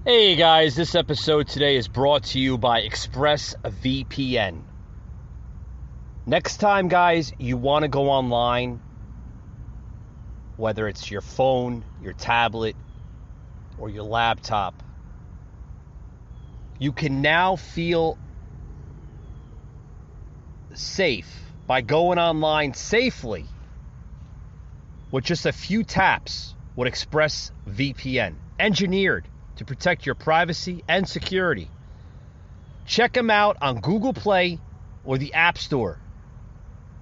Hey guys, this episode today is brought to you by ExpressVPN. Next time, guys, you want to go online, whether it's your phone, your tablet, or your laptop, you can now feel safe by going online safely with just a few taps with ExpressVPN, engineered to protect your privacy and security. Check them out on Google Play or the App Store.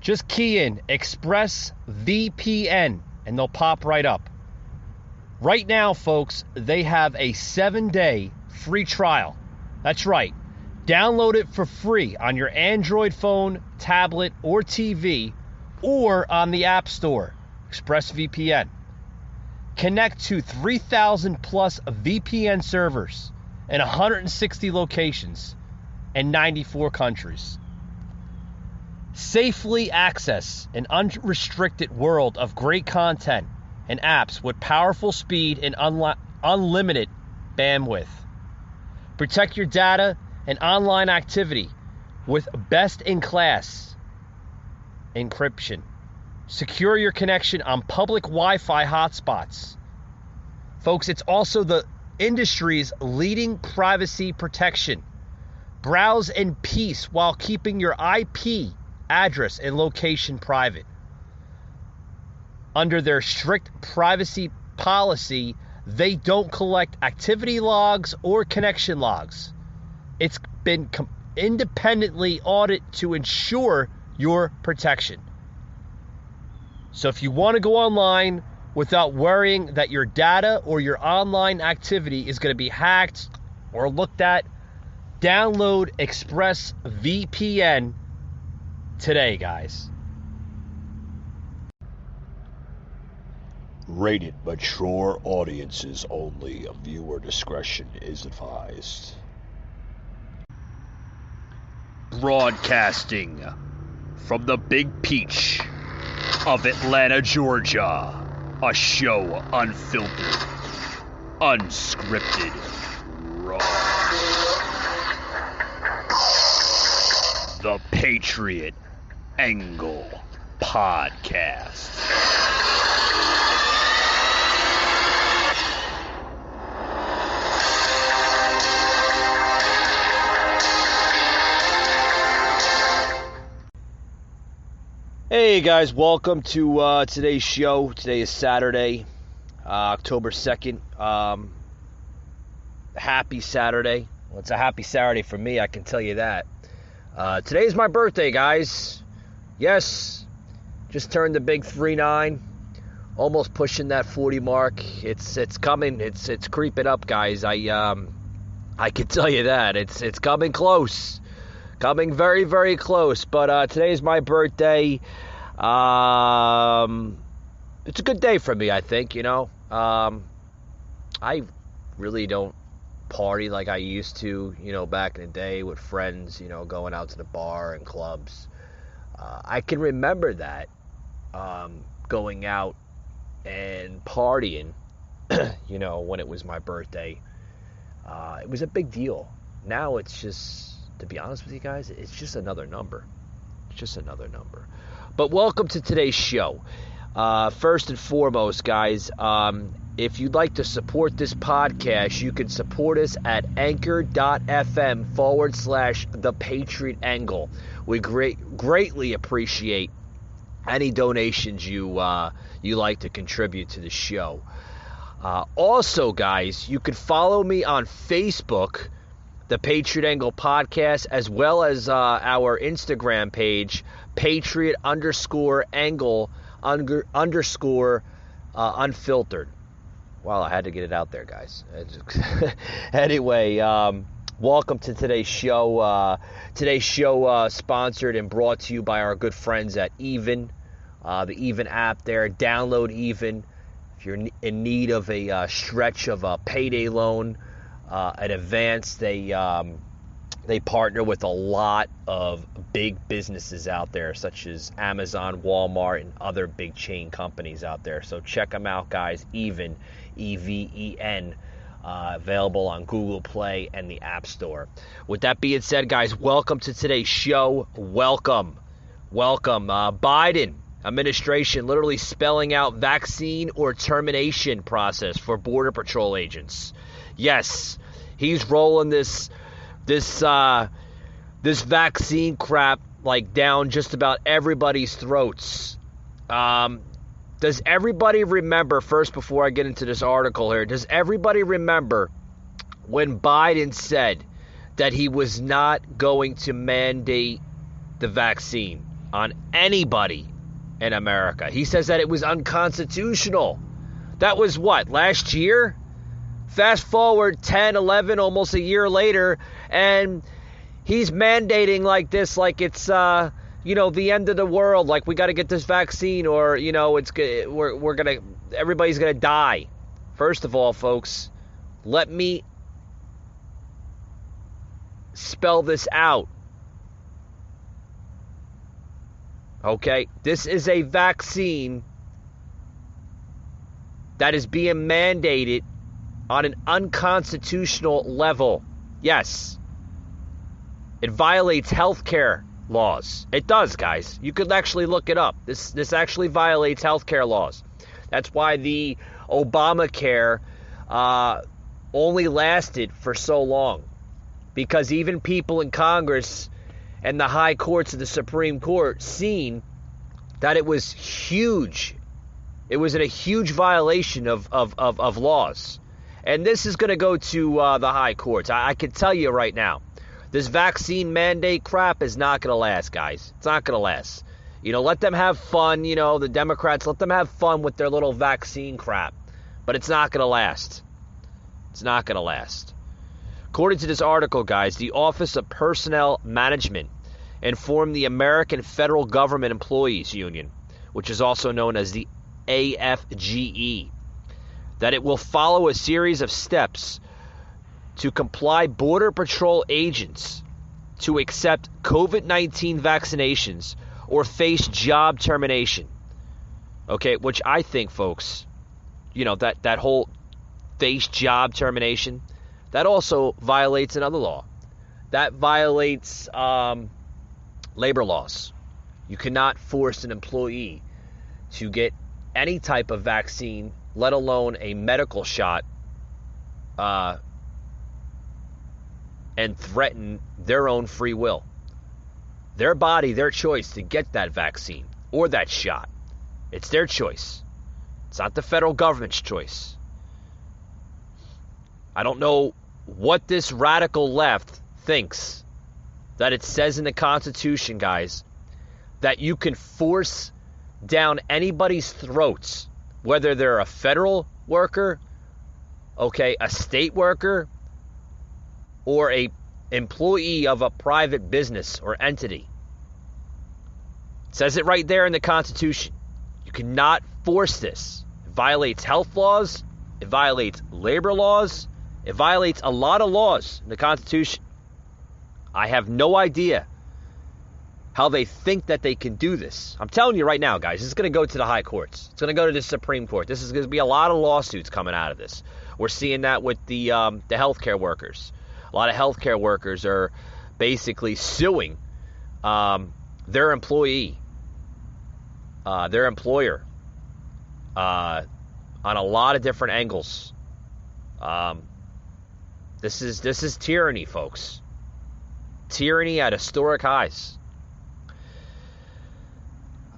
Just key in ExpressVPN and they'll pop right up. Right now, folks, they have a 7-day free trial. That's right. Download it for free on your Android phone, tablet, or TV, or on the App Store. ExpressVPN. Connect to 3,000 plus VPN servers in 160 locations in 94 countries. Safely access an unrestricted world of great content and apps with powerful speed and unlimited bandwidth. Protect your data and online activity with best-in-class encryption. Secure your connection on public Wi-Fi hotspots. Folks, it's also the industry's leading privacy protection. Browse in peace while keeping your IP address and location private. Under their strict privacy policy, they don't collect activity logs or connection logs. It's been independently audited to ensure your protection. So if you want to go online without worrying that your data or your online activity is going to be hacked or looked at, download ExpressVPN today, guys. Rated mature audiences only. Viewer discretion is advised. Broadcasting from the Big Peach of Atlanta, Georgia. A show unfiltered, unscripted, raw. The Patriot Angle Podcast. Hey guys, welcome to today's show. Today is Saturday, October 2nd. Happy Saturday. Well, it's a happy Saturday for me, I can tell you that. Today is my birthday, guys. Yes, just turned the big 39. Almost pushing that 40 mark. It's coming. It's creeping up, guys. I can tell you that. It's coming close. Coming very, very close. But today is my birthday. It's a good day for me, I think, I really don't party like I used to, back in the day with friends, going out to the bar and clubs. I can remember that, going out and partying, when it was my birthday. It was a big deal. Now it's just, to be honest with you guys, it's just another number. It's just another number. But welcome to today's show. First and foremost, guys, if you'd like to support this podcast, you can support us at anchor.fm/The Patriot Angle. We greatly appreciate any donations you like to contribute to the show. Also, guys, you can follow me on Facebook, The Patriot Angle Podcast, as well as our Instagram page, Patriot_Angle _unfiltered. Wow, I had to get it out there, guys. Anyway, welcome to today's show. Today's show sponsored and brought to you by our good friends at Even, the Even app there. Download Even if you're in need of a stretch of a payday loan, an advance. They partner with a lot of big businesses out there, such as Amazon, Walmart, and other big chain companies out there. So check them out, guys. Even, EVEN. available on Google Play and the App Store. With that being said, guys, welcome to today's show. Welcome. Biden administration literally spelling out vaccine or termination process for Border Patrol agents. Yes, he's rolling this vaccine crap like down just about everybody's throats. Does everybody remember, first before I get into this article here, does everybody remember when Biden said that he was not going to mandate the vaccine on anybody in America? He says that it was unconstitutional. That was what, last year? Fast forward 10, 11, almost a year later, and he's mandating like this, like it's the end of the world, like we got to get this vaccine, or everybody's gonna die. First of all, folks, let me spell this out. Okay, this is a vaccine that is being mandated on an unconstitutional level. Yes. It violates healthcare laws. It does, guys. You could actually look it up. This actually violates healthcare laws. That's why the Obamacare only lasted for so long. Because even people in Congress and the high courts of the Supreme Court seen that it was huge. It was in a huge violation of laws. And this is going to go to the high courts. I can tell you right now, this vaccine mandate crap is not going to last, guys. It's not going to last. Let them have fun. The Democrats, let them have fun with their little vaccine crap. But it's not going to last. It's not going to last. According to this article, guys, the Office of Personnel Management informed the American Federal Government Employees Union, which is also known as the AFGE, that it will follow a series of steps to comply Border Patrol agents to accept COVID-19 vaccinations or face job termination. Okay, which I think, folks, that whole face job termination, that also violates another law. That violates labor laws. You cannot force an employee to get any type of vaccine, let alone a medical shot, and threaten their own free will. Their body, their choice to get that vaccine or that shot. It's their choice. It's not the federal government's choice. I don't know what this radical left thinks that it says in the Constitution, guys, that you can force down anybody's throats, whether they're a federal worker, okay, a state worker, or a employee of a private business or entity. It says it right there in the Constitution. You cannot force this. It violates health laws. It violates labor laws. It violates a lot of laws in the Constitution. I have no idea how they think that they can do this. I'm telling you right now, guys, this is going to go to the high courts. It's going to go to the Supreme Court. This is going to be a lot of lawsuits coming out of this. We're seeing that with the healthcare workers. A lot of healthcare workers are basically suing their employee, their employer, on a lot of different angles. This is tyranny, folks. Tyranny at historic highs.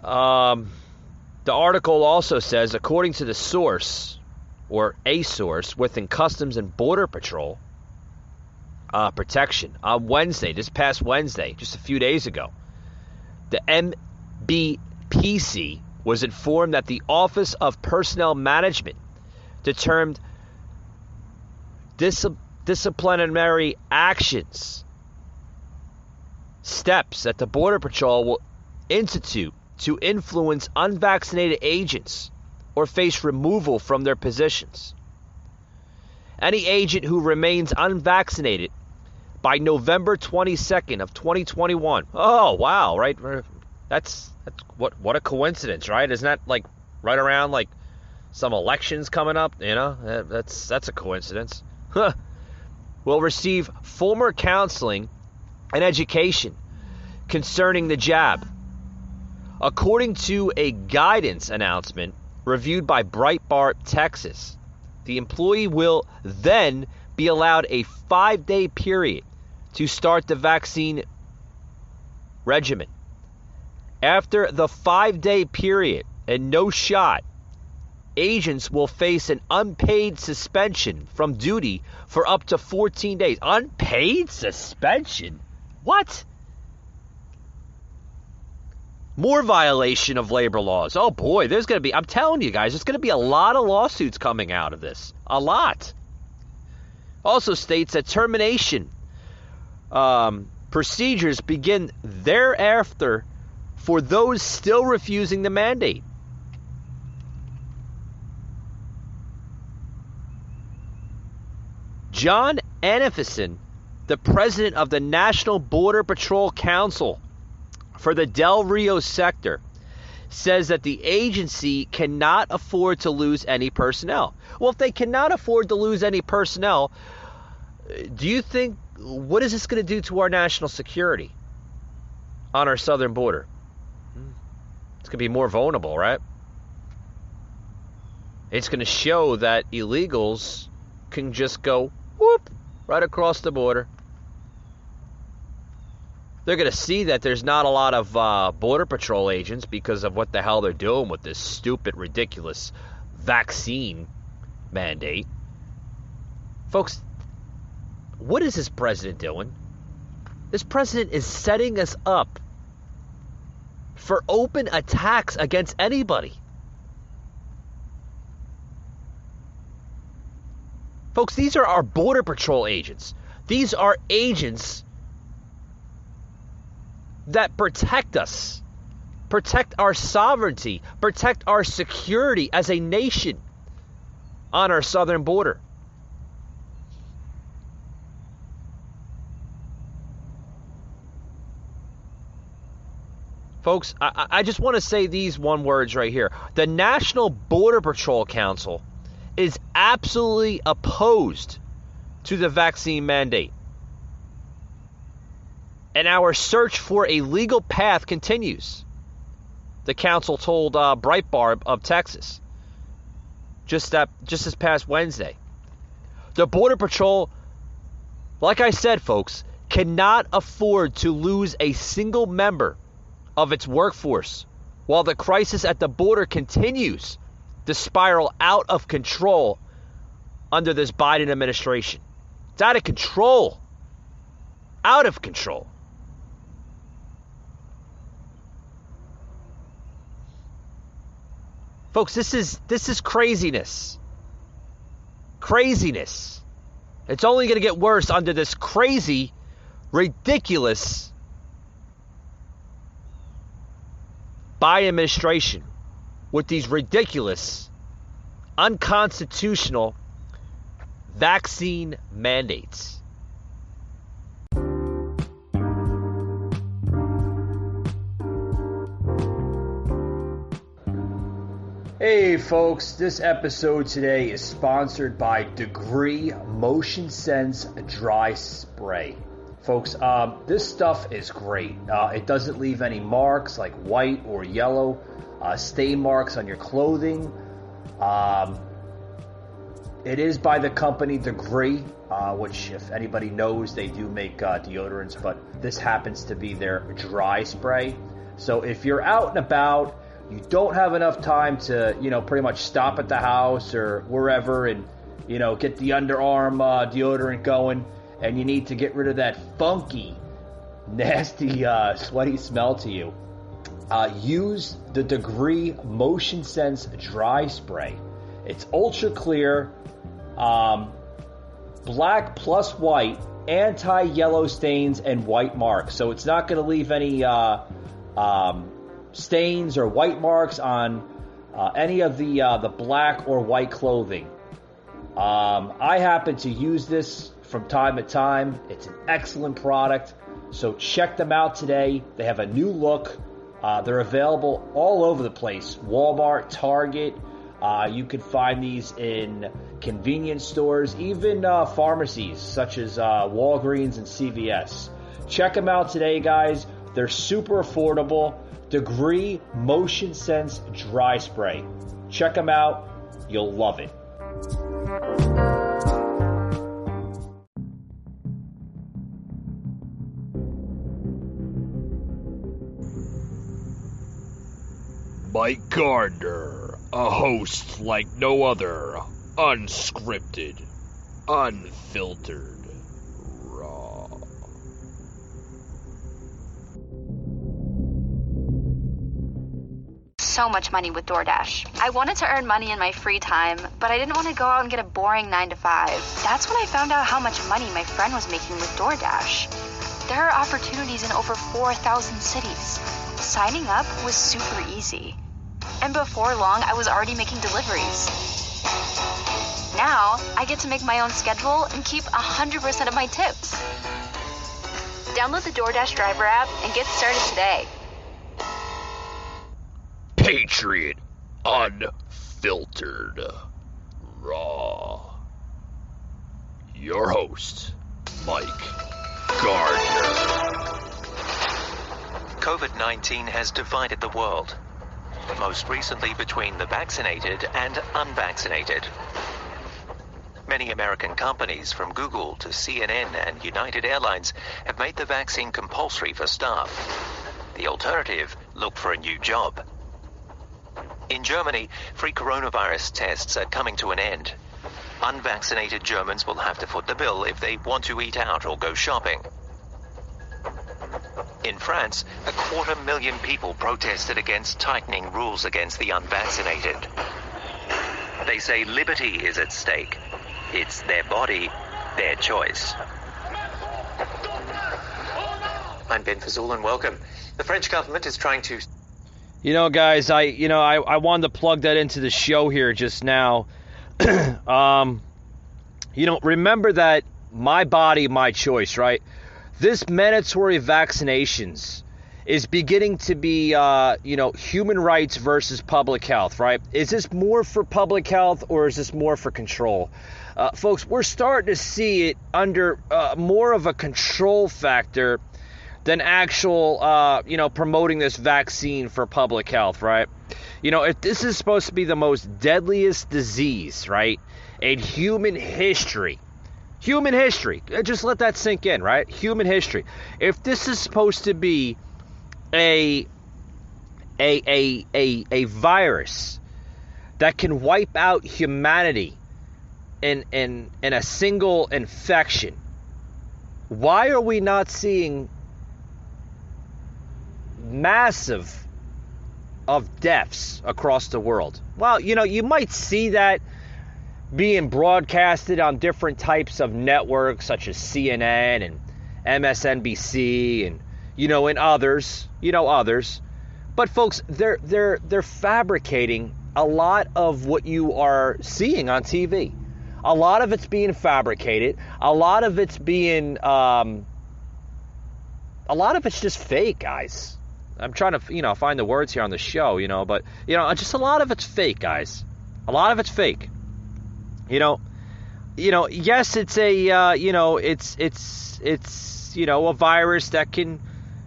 The article also says, according to the source, or a source within Customs and Border Patrol protection, on Wednesday, this past Wednesday, just a few days ago, the MBPC was informed that the Office of Personnel Management determined disciplinary actions, steps that the Border Patrol will institute to influence unvaccinated agents or face removal from their positions. Any agent who remains unvaccinated by November 22nd of 2021. Oh, wow, right? That's what a coincidence, right? Isn't that like right around like some elections coming up, That's a coincidence. will receive formal counseling and education concerning the jab. According to a guidance announcement reviewed by Breitbart, Texas, the employee will then be allowed a 5-day period to start the vaccine regimen. After the 5-day period and no shot, agents will face an unpaid suspension from duty for up to 14 days. Unpaid suspension? What? More violation of labor laws. Oh boy, there's going to be, I'm telling you guys, there's going to be a lot of lawsuits coming out of this. A lot. Also states that termination procedures begin thereafter for those still refusing the mandate. John Anefison, the president of the National Border Patrol Council for the Del Rio sector, says that the agency cannot afford to lose any personnel. Well, if they cannot afford to lose any personnel, do you think, what is this going to do to our national security on our southern border? It's going to be more vulnerable, right? It's going to show that illegals can just go whoop right across the border. They're going to see that there's not a lot of Border Patrol agents because of what the hell they're doing with this stupid, ridiculous vaccine mandate. Folks, what is this president doing? This president is setting us up for open attacks against anybody. Folks, these are our Border Patrol agents. These are agents that protect us, protect our sovereignty, protect our security as a nation on our southern border. Folks, I just want to say these one words right here. The National Border Patrol Council is absolutely opposed to the vaccine mandate. And our search for a legal path continues, the council told Breitbart of Texas just this past Wednesday. The Border Patrol, like I said, folks, cannot afford to lose a single member of its workforce while the crisis at the border continues to spiral out of control under this Biden administration. It's out of control. Out of control. Folks, this is craziness. Craziness. It's only going to get worse under this crazy, ridiculous Biden administration with these ridiculous, unconstitutional vaccine mandates. Hey folks, this episode today is sponsored by Degree Motion Sense Dry Spray. Folks, this stuff is great. It doesn't leave any marks like white or yellow, stain marks on your clothing. It is by the company Degree, which if anybody knows, they do make deodorants, but this happens to be their dry spray. So if you're out and about, you don't have enough time to, pretty much stop at the house or wherever and, get the underarm deodorant going, and you need to get rid of that funky, nasty, sweaty smell to you, use the Degree Motion Sense Dry Spray. It's ultra clear, black plus white, anti-yellow stains and white marks. So it's not going to leave any stains or white marks on any of the black or white clothing. I happen to use this from time to time. It's an excellent product, so check them out today. They have a new look. They're available all over the place. Walmart, Target. You can find these in convenience stores, even pharmacies such as Walgreens and CVS. Check them out today, guys. They're super affordable. Degree Motion Sense Dry Spray. Check them out. You'll love it. Mike Gardner, a host like no other, unscripted, unfiltered, raw. So much money with DoorDash. I wanted to earn money in my free time, but I didn't want to go out and get a boring 9 to 5. That's when I found out how much money my friend was making with DoorDash. There are opportunities in over 4,000 cities. Signing up was super easy. And before long, I was already making deliveries. Now, I get to make my own schedule and keep 100% of my tips. Download the DoorDash driver app and get started today. Patriot, unfiltered, raw. Your host, Mike Gardner. COVID-19 has divided the world, most recently between the vaccinated and unvaccinated. Many American companies, from Google to CNN and United Airlines, have made the vaccine compulsory for staff. The alternative, look for a new job. In Germany, free coronavirus tests are coming to an end. Unvaccinated Germans will have to foot the bill if they want to eat out or go shopping. In France, 250,000 people protested against tightening rules against the unvaccinated. They say liberty is at stake. It's their body, their choice. I'm Ben Fazul and welcome. The French government is trying to... You know, guys, I wanted to plug that into the show here just now. Remember that my body, my choice, right? This mandatory vaccinations is beginning to be, human rights versus public health, right? Is this more for public health or is this more for control? Folks, we're starting to see it under more of a control factor than actual, promoting this vaccine for public health, right? If this is supposed to be the most deadliest disease, right, in human history, just let that sink in, right? Human history. If this is supposed to be a virus that can wipe out humanity in a single infection, why are we not seeing massive of deaths across the world? Well, you might see that being broadcasted on different types of networks such as CNN and MSNBC and and others. But folks, they're fabricating a lot of what you are seeing on TV. A lot of it's being fabricated. A lot of it's being a lot of it's just fake, guys. I'm trying to, find the words here on the show, but, just a lot of it's fake, guys. A lot of it's fake. Yes, it's a, it's a virus that can,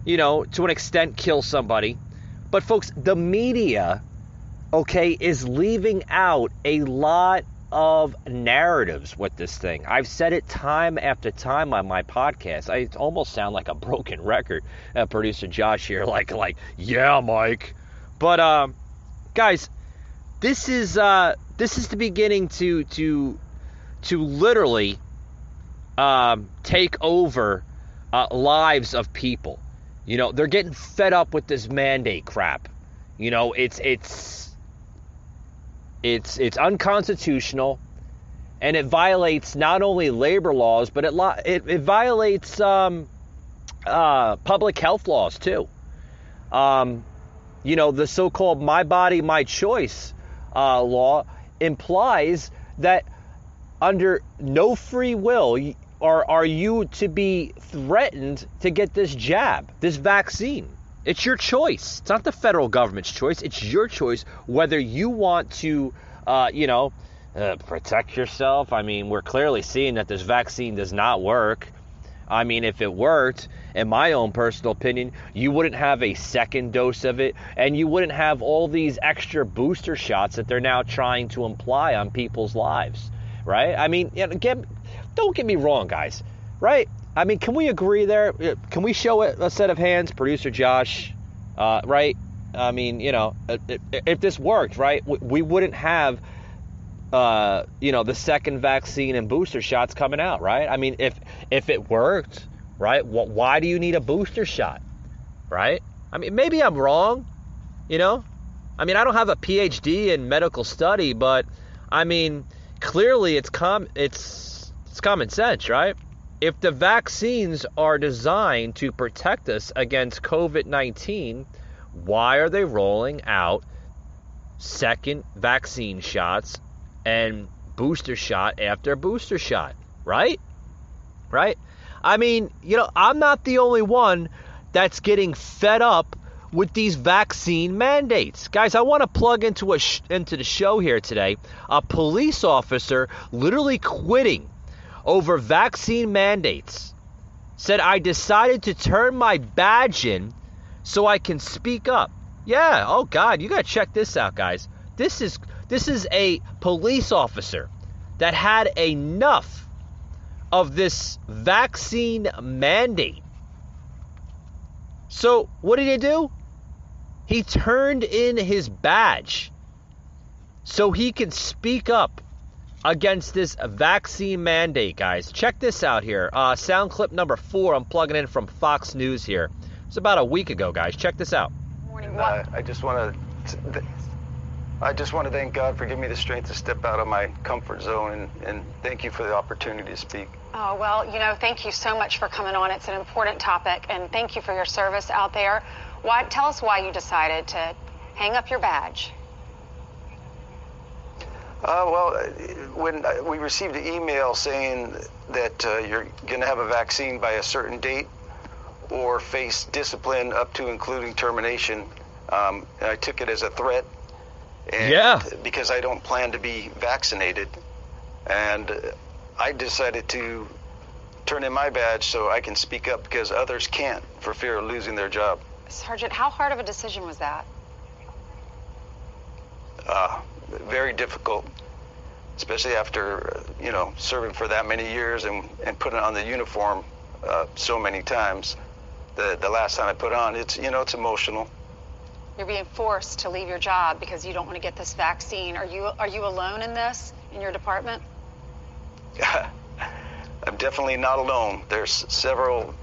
to an extent kill somebody. But folks, the media, is leaving out a lot of narratives with this thing. I've said it time after time on my podcast. I almost sound like a broken record. Producer Josh here, like, yeah, Mike. But guys, this is the beginning to literally take over lives of people. They're getting fed up with this mandate crap. It's unconstitutional, and it violates not only labor laws, but it violates public health laws too. The so-called "my body, my choice" law implies that under no free will are you to be threatened to get this jab, this vaccine. It's your choice. It's not the federal government's choice. It's your choice whether you want to, protect yourself. I mean, we're clearly seeing that this vaccine does not work. I mean, if it worked, in my own personal opinion, you wouldn't have a second dose of it, and you wouldn't have all these extra booster shots that they're now trying to imply on people's lives, right? I mean, don't get me wrong, guys, right? I mean, can we agree there? Can we show a set of hands, producer Josh, right? I mean, if this worked, right, we wouldn't have, the second vaccine and booster shots coming out, right? I mean, if it worked, right, why do you need a booster shot, right? I mean, maybe I'm wrong, I mean, I don't have a PhD in medical study, but I mean, clearly it's common sense, right? If the vaccines are designed to protect us against COVID-19, why are they rolling out second vaccine shots and booster shot after booster shot, right? Right? I mean, I'm not the only one that's getting fed up with these vaccine mandates. Guys, I want to plug into the show here today. A police officer literally quitting over vaccine mandates said, "I decided to turn my badge in so I can speak up." Yeah, oh God, you got to check this out, guys. This is a police officer that had enough of this vaccine mandate. So what did he do? He turned in his badge so he can speak up against this vaccine mandate, guys. Check this out here. Sound clip number 4. I'm plugging in from Fox News here. It's about a week ago, guys. Check this out. Morning. I just want to thank God for giving me the strength to step out of my comfort zone, and thank you for the opportunity to speak. Oh, well, thank you so much for coming on. It's an important topic, and thank you for your service out there. Tell us why you decided to hang up your badge. Well, when we received an email saying that you're going to have a vaccine by a certain date or face discipline up to including termination, I took it as a threat. And because I don't plan to be vaccinated, and I decided to turn in my badge so I can speak up because others can't for fear of losing their job. Sergeant, how hard of a decision was that? Very difficult, especially after, serving for that many years and putting on the uniform so many times. The last time I put on, it's emotional. You're being forced to leave your job because you don't want to get this vaccine. Are you alone in this, in your department? I'm definitely not alone. There's several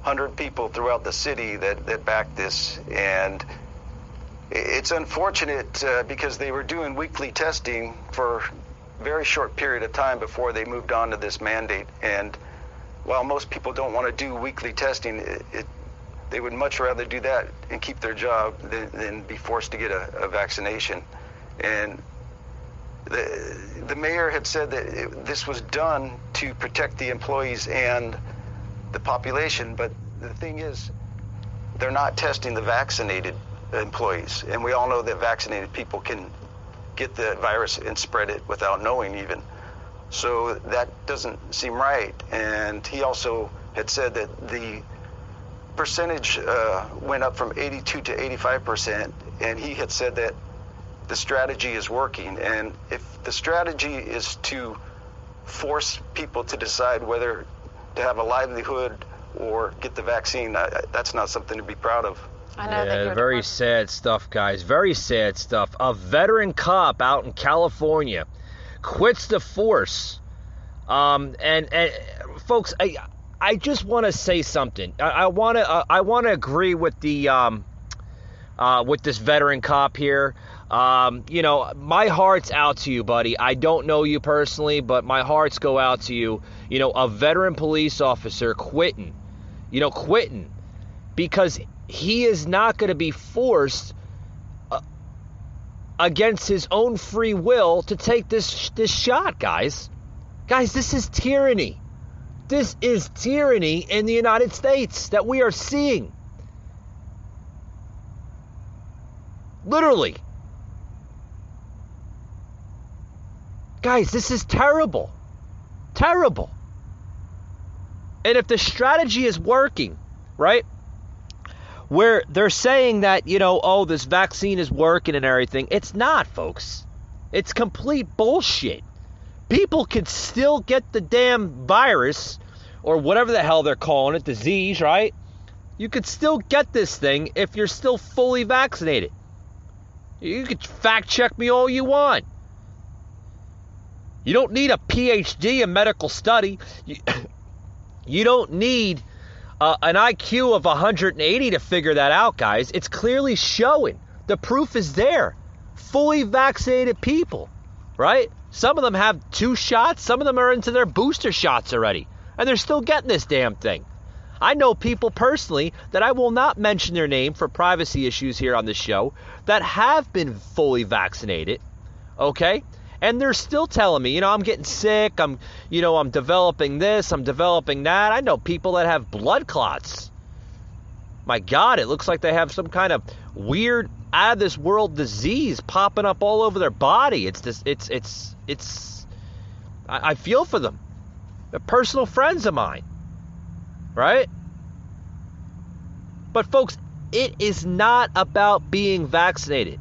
hundred people throughout the city that back this, and it's unfortunate because they were doing weekly testing for a very short period of time before they moved on to this mandate. And while most people don't want to do weekly testing, they would much rather do that and keep their job than be forced to get a vaccination. And the mayor had said that this was done to protect the employees and the population, but the thing is, they're not testing the vaccinated employees, and we all know that vaccinated people can get the virus and spread it without knowing even. So that doesn't seem right. And he also had said that the percentage went up from 82 to 85%, and he had said that the strategy is working. And if the strategy is to force people to decide whether to have a livelihood or get the vaccine, that's not something to be proud of. I know that very sad stuff, guys. Very sad stuff. A veteran cop out in California quits the force. And folks, I just want to say something. I want to agree with the with this veteran cop here. My heart's out to you, buddy. I don't know you personally, but my hearts go out to you. A veteran police officer quitting because he is not going to be forced against his own free will to take this shot, guys. Guys, this is tyranny. This is tyranny in the United States that we are seeing. Literally. Guys, this is terrible. Terrible. And if the strategy is working, right, where they're saying that, oh, this vaccine is working and everything, it's not, folks. It's complete bullshit. People could still get the damn virus, or whatever the hell they're calling it, disease, right? You could still get this thing if you're still fully vaccinated. You could fact check me all you want. You don't need a PhD in medical study. You don't need an IQ of 180 to figure that out, guys. It's clearly showing. The proof is there. Fully vaccinated people, right? Some of them have 2 shots. Some of them are into their booster shots already. And they're still getting this damn thing. I know people personally that I will not mention their name for privacy issues here on the show that have been fully vaccinated, okay? And they're still telling me, I'm getting sick, I'm developing this, I'm developing that. I know people that have blood clots. My God, it looks like they have some kind of weird, out of this world disease popping up all over their body. I feel for them. They're personal friends of mine, right? But folks, it is not about being vaccinated.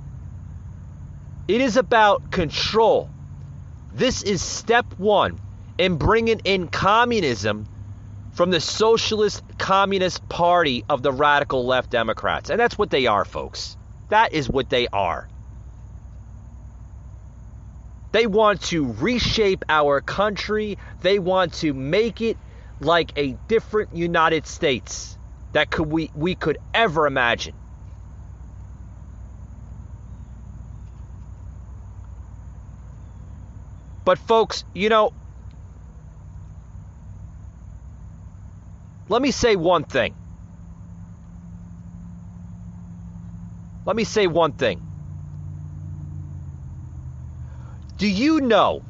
It is about control. This is step 1 in bringing in communism from the Socialist Communist Party of the radical left Democrats. And that's what they are, folks. That is what they are. They want to reshape our country. They want to make it like a different United States that we could ever imagine. But folks, let me say one thing. Do you know,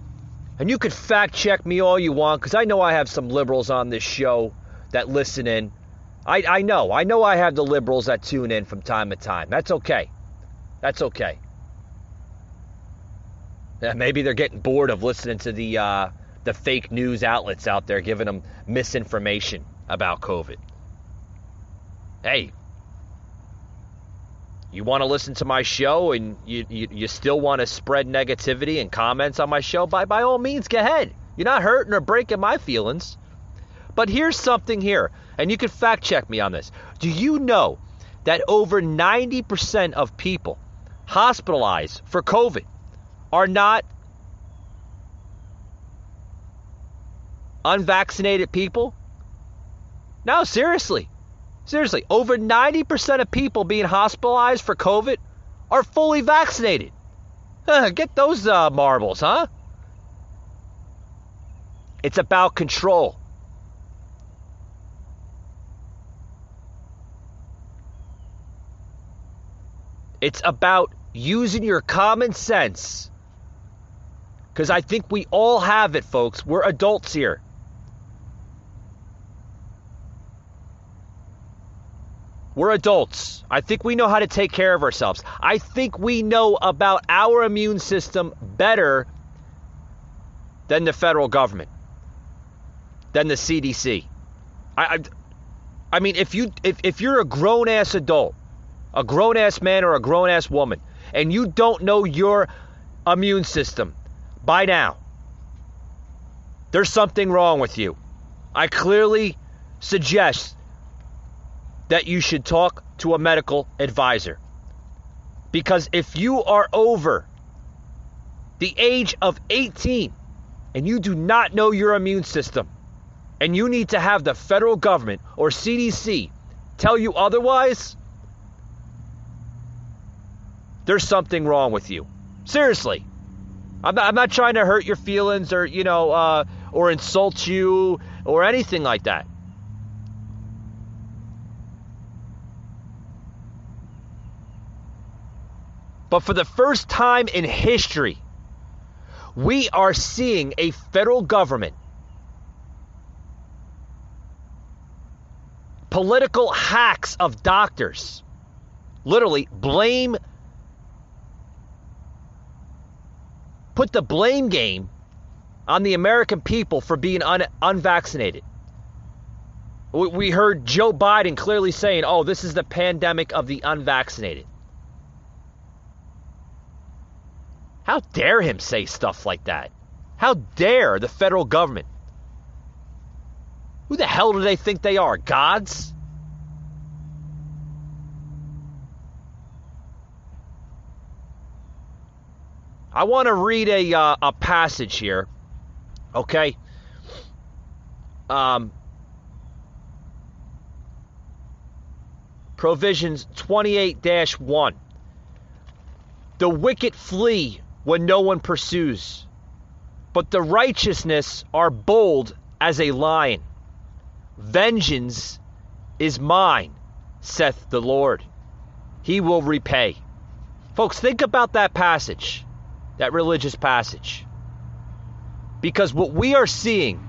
and you could fact check me all you want, because I know I have some liberals on this show that listen in. I know I have the liberals that tune in from time to time. That's okay. Yeah, maybe they're getting bored of listening to the fake news outlets out there giving them misinformation about COVID. Hey, you want to listen to my show and you still want to spread negativity and comments on my show? By all means, go ahead. You're not hurting or breaking my feelings. But here's something here, and you can fact check me on this. Do you know that over 90% of people hospitalized for COVID are not unvaccinated people? No, seriously. Over 90% of people being hospitalized for COVID are fully vaccinated. Get those marbles, huh? It's about control. It's about using your common sense. Because I think we all have it, folks. We're adults here. We're adults. I think we know how to take care of ourselves. I think we know about our immune system better than the federal government, than the CDC. I mean, if you're a grown-ass adult, a grown-ass man or a grown-ass woman, and you don't know your immune system by now, there's something wrong with you. I clearly suggest that you should talk to a medical advisor. Because if you are over the age of 18 and you do not know your immune system, and you need to have the federal government or CDC tell you otherwise, there's something wrong with you. Seriously. I'm not trying to hurt your feelings or, or insult you or anything like that. But for the first time in history, we are seeing a federal government, political hacks of doctors, literally put the blame game on the American people for being unvaccinated. We heard Joe Biden clearly saying, oh, this is the pandemic of the unvaccinated. How dare him say stuff like that? How dare the federal government? Who the hell do they think they are? Gods? I want to read a passage here, okay? Provisions 28-1. The wicked flee when no one pursues, but the righteousness are bold as a lion. Vengeance is mine, saith the Lord. He will repay. Folks, think about that passage, that religious passage. Because what we are seeing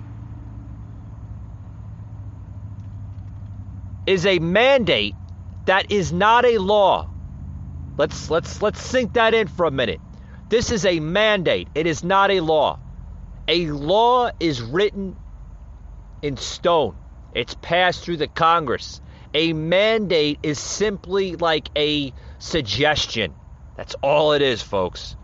is a mandate that is not a law. Let's sink that in for a minute. This is a mandate. It is not a law. A law is written in stone. It's passed through the Congress. A mandate is simply like a suggestion. That's all it is, folks.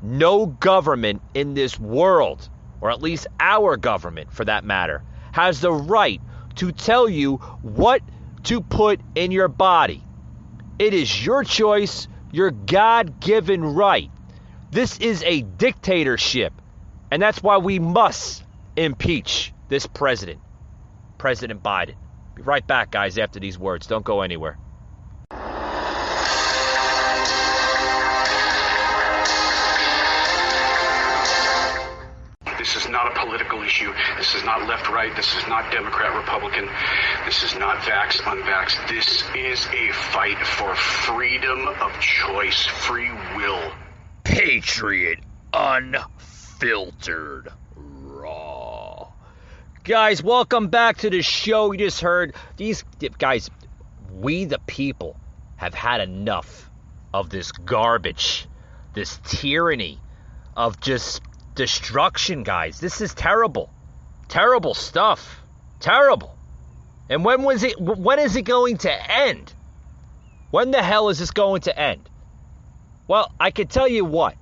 No government in this world, or at least our government for that matter, has the right to tell you what to put in your body. It is your choice, your God-given right. This is a dictatorship, and that's why we must impeach this president, President Biden. Be right back, guys, after these words. Don't go anywhere. This is not a political issue. This is not left-right. This is not Democrat-Republican. This is not vax-unvax. This is a fight for freedom of choice, free will. Patriot Unfiltered Raw. Guys, welcome back to the show. You just heard these guys. We the people have had enough of this garbage, this tyranny of just destruction, guys. This is terrible. Terrible stuff. Terrible. And when is it going to end? When the hell is this going to end? Well, I can tell you what.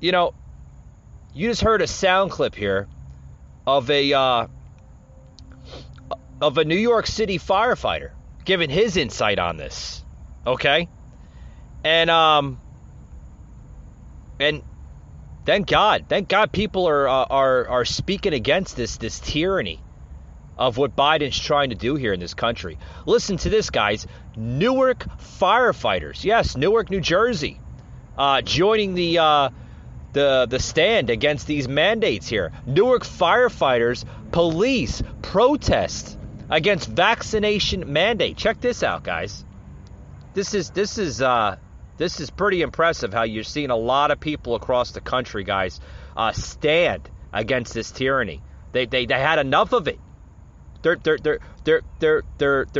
You know, you just heard a sound clip here of a New York City firefighter giving his insight on this. Okay? And thank God people are speaking against this tyranny of what Biden's trying to do here in this country. Listen to this, guys. Newark firefighters, yes, Newark, New Jersey, joining the stand against these mandates here. Newark firefighters, police protest against vaccination mandate. Check this out, guys. This is pretty impressive how you're seeing a lot of people across the country, guys, stand against this tyranny. They had enough of it. They're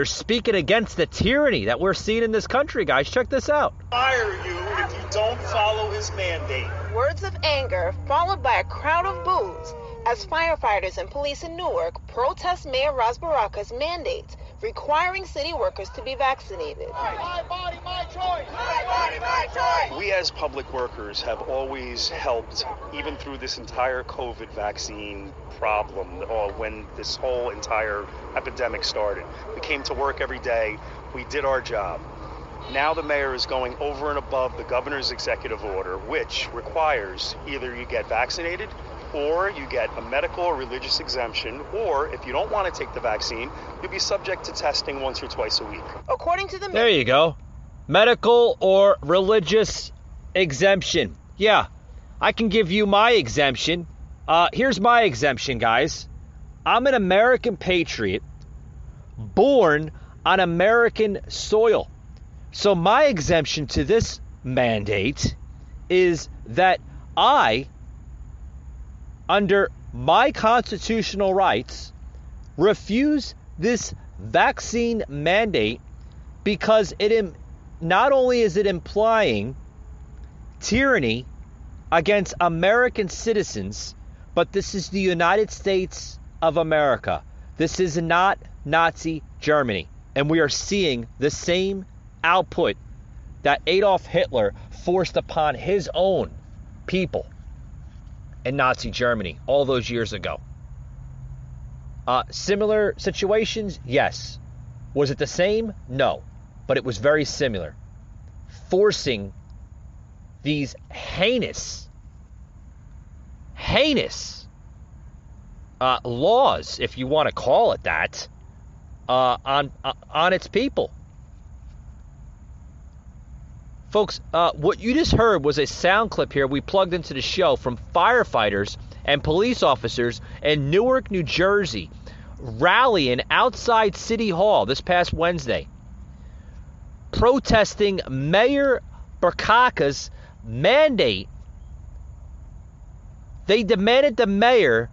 speaking against the tyranny that we're seeing in this country, guys. Check this out. Fire you if you don't follow his mandate. Words of anger followed by a crowd of boos as firefighters and police in Newark protest Mayor Ras Baraka's mandate requiring city workers to be vaccinated. My body, my choice. My body, my choice. We as public workers have always helped, even through this entire COVID vaccine problem, or when this whole entire epidemic started. We came to work every day. We did our job. Now the mayor is going over and above the governor's executive order, which requires either you get vaccinated or you get a medical or religious exemption, or if you don't want to take the vaccine, you'll be subject to testing once or twice a week. According to the There you go. Medical or religious exemption. Yeah, I can give you my exemption. Here's my exemption, guys. I'm an American patriot, born on American soil. So my exemption to this mandate is that I, under my constitutional rights, refuse this vaccine mandate because not only is it implying tyranny against American citizens, but this is the United States of America. This is not Nazi Germany. And we are seeing the same output that Adolf Hitler forced upon his own people in Nazi Germany all those years ago. Similar situations? Yes. Was it the same? No. But it was very similar. Forcing these heinous laws, if you want to call it that, on its people. Folks, what you just heard was a sound clip here we plugged into the show from firefighters and police officers in Newark, New Jersey, rallying outside City Hall this past Wednesday, protesting Mayor Baraka's mandate. They demanded the mayor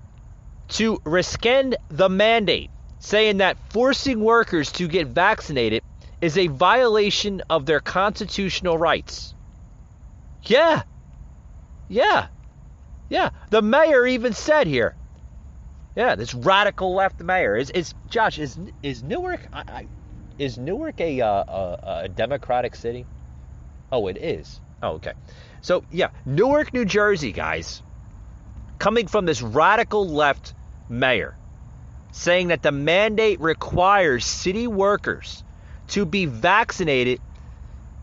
to rescind the mandate, saying that forcing workers to get vaccinated is a violation of their constitutional rights. Yeah. The mayor even said here. Yeah, this radical left mayor is Josh. Is Newark? Is Newark a Democratic city? Oh, it is. Oh, okay. So yeah, Newark, New Jersey, guys, coming from this radical left mayor, saying that the mandate requires city workers to be vaccinated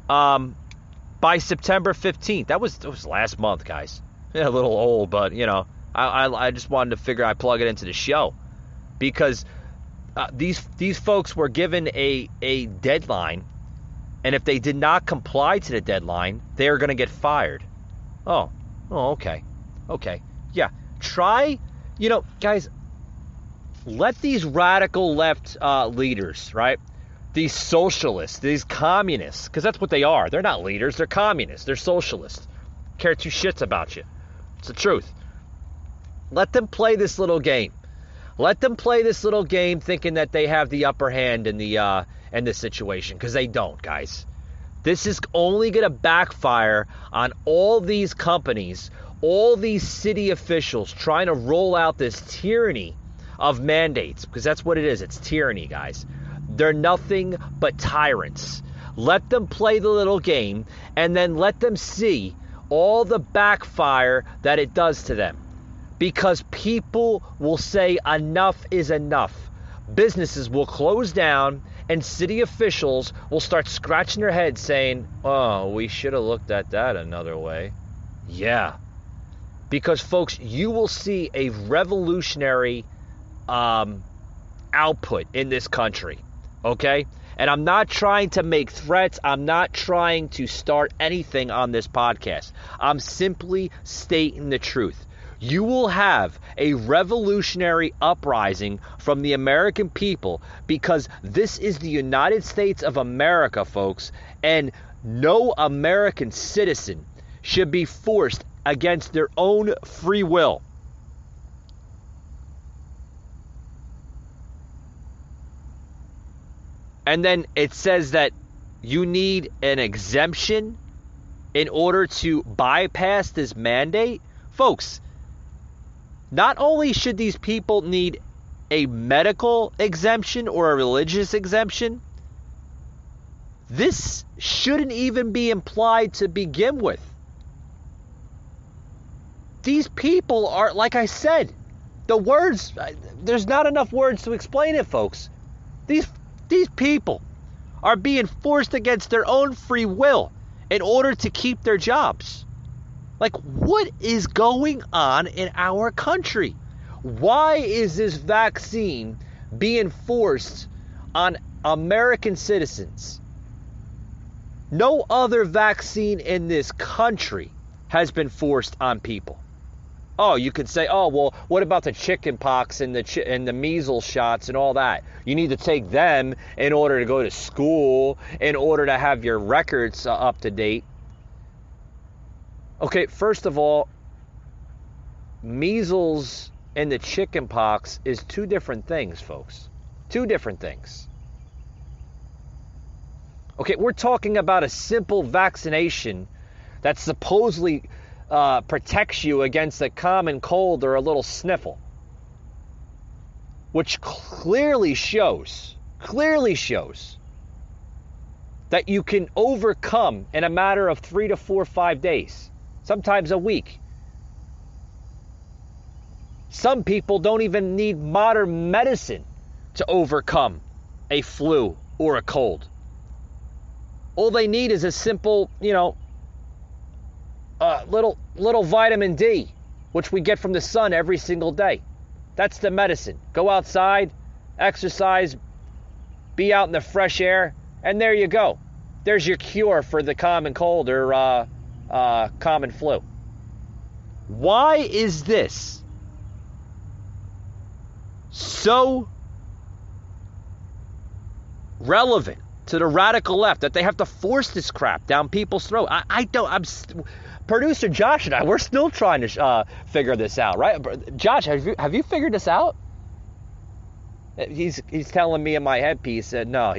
by September 15th. That was last month, guys. Yeah, a little old, but you know, I just wanted to figure I'd plug it into the show because these folks were given a deadline, and if they did not comply to the deadline, they are going to get fired. Oh, okay. Yeah, try, guys, let these radical left leaders, right? These socialists, these communists, because that's what they are. They're not leaders, they're communists, they're socialists. Care two shits about you. It's the truth. Let them play this little game. Let them play this little game thinking that they have the upper hand in the situation, because they don't, guys. This is only going to backfire on all these companies, all these city officials trying to roll out this tyranny of mandates, because that's what it is. It's tyranny, guys. They're nothing but tyrants. Let them play the little game, and then let them see all the backfire that it does to them. Because people will say enough is enough. Businesses will close down, and city officials will start scratching their heads saying, oh, we should have looked at that another way. Yeah. Because, folks, you will see a revolutionary output in this country. Okay? And I'm not trying to make threats. I'm not trying to start anything on this podcast. I'm simply stating the truth. You will have a revolutionary uprising from the American people because this is the United States of America, folks, and no American citizen should be forced against their own free will. And then it says that you need an exemption in order to bypass this mandate. Folks, not only should these people need a medical exemption or a religious exemption, this shouldn't even be implied to begin with. These people are, like I said, the words, there's not enough words to explain it, folks. These people are being forced against their own free will in order to keep their jobs. Like, what is going on in our country? Why is this vaccine being forced on American citizens? No other vaccine in this country has been forced on people. Oh, you could say, oh, well, what about the chicken pox and the measles shots and all that? You need to take them in order to go to school, in order to have your records up to date. Okay, first of all, measles and the chicken pox is two different things, folks. Two different things. Okay, we're talking about a simple vaccination that's supposedly protects you against a common cold or a little sniffle, which clearly shows that you can overcome in a matter of 3 to 4, 5 days, sometimes a week. Some people don't even need modern medicine to overcome a flu or a cold. All they need is a simple, little vitamin D, which we get from the sun every single day. That's the medicine. Go outside, exercise, be out in the fresh air, and there you go. There's your cure for the common cold or common flu. Why is this so relevant to the radical left that they have to force this crap down people's throat? Producer Josh and I, we're still trying to figure this out, right? Josh, have you figured this out? He's telling me in my headpiece that no,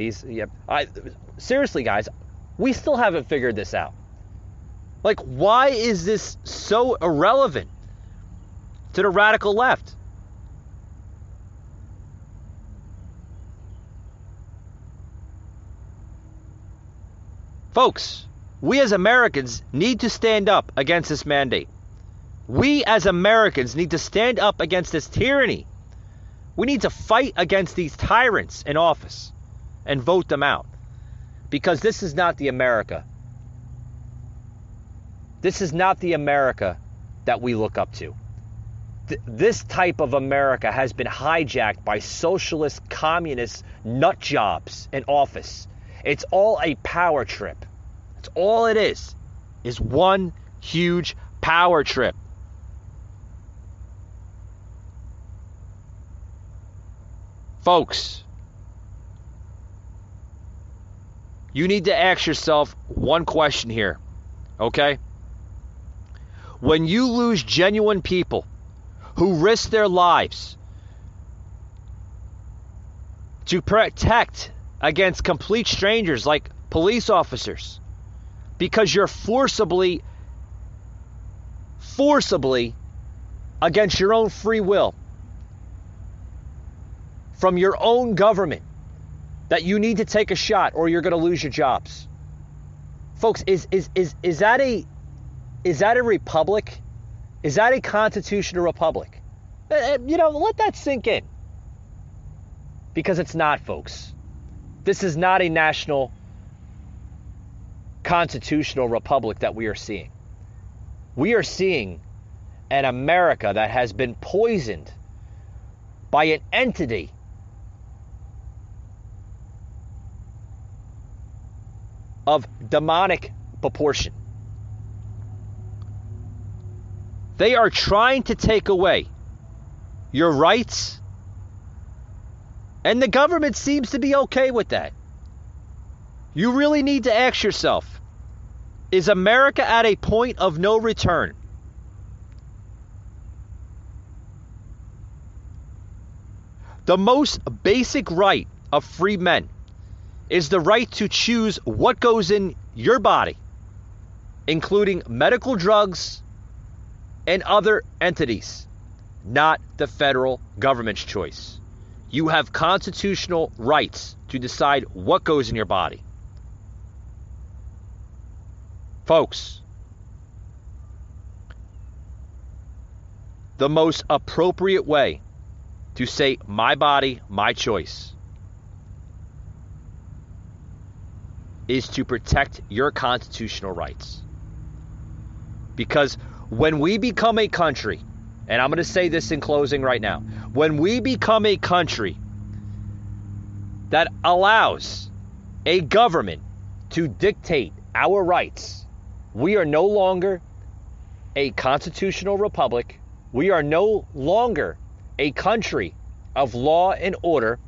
seriously, guys, we still haven't figured this out. Like, why is this so irrelevant to the radical left? Folks, we as Americans need to stand up against this mandate. We as Americans need to stand up against this tyranny. We need to fight against these tyrants in office and vote them out. Because this is not the America. This is not the America that we look up to. This type of America has been hijacked by socialist, communist nut jobs in office. It's all a power trip. That's all it is one huge power trip. Folks, you need to ask yourself one question here, okay? When you lose genuine people who risk their lives to protect against complete strangers like police officers, because you're forcibly against your own free will from your own government that you need to take a shot or you're going to lose your jobs. Folks, is that a republic? Is that a constitutional republic? Let that sink in. Because it's not, folks. This is not a national constitutional republic that we are seeing. We are seeing an America that has been poisoned by an entity of demonic proportion. They are trying to take away your rights, and the government seems to be okay with that. You really need to ask yourself, is America at a point of no return? The most basic right of free men is the right to choose what goes in your body, including medical drugs and other entities, not the federal government's choice. You have constitutional rights to decide what goes in your body. Folks, the most appropriate way to say my body, my choice is to protect your constitutional rights. Because when we become a country, and I'm going to say this in closing right now, when we become a country that allows a government to dictate our rights, we are no longer a constitutional republic. We are no longer a country of law and order.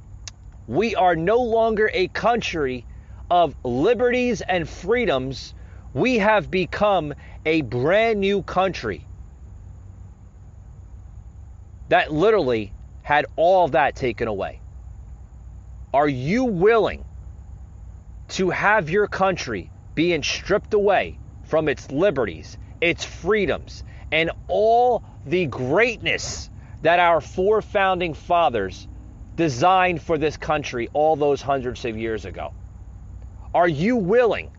We are no longer a country of liberties and freedoms. We have become a brand new country that literally had all of that taken away. Are you willing to have your country being stripped away from its liberties its freedoms, and all the greatness that our four founding fathers designed for this country all those hundreds of years ago? Are you willing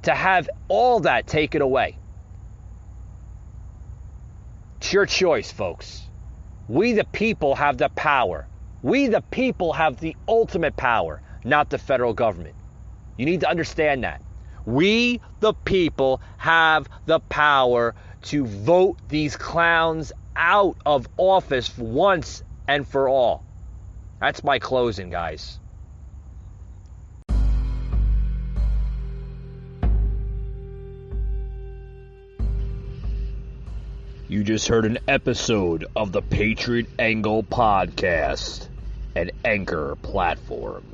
to have all that taken away? It's your choice, folks. We the people have the power. We the people have the ultimate power, not the federal government. You need to understand that. We the people have the power to vote these clowns out of office once and for all. That's my closing, guys. You just heard an episode of the Patriot Angle Podcast, an Anchor platform.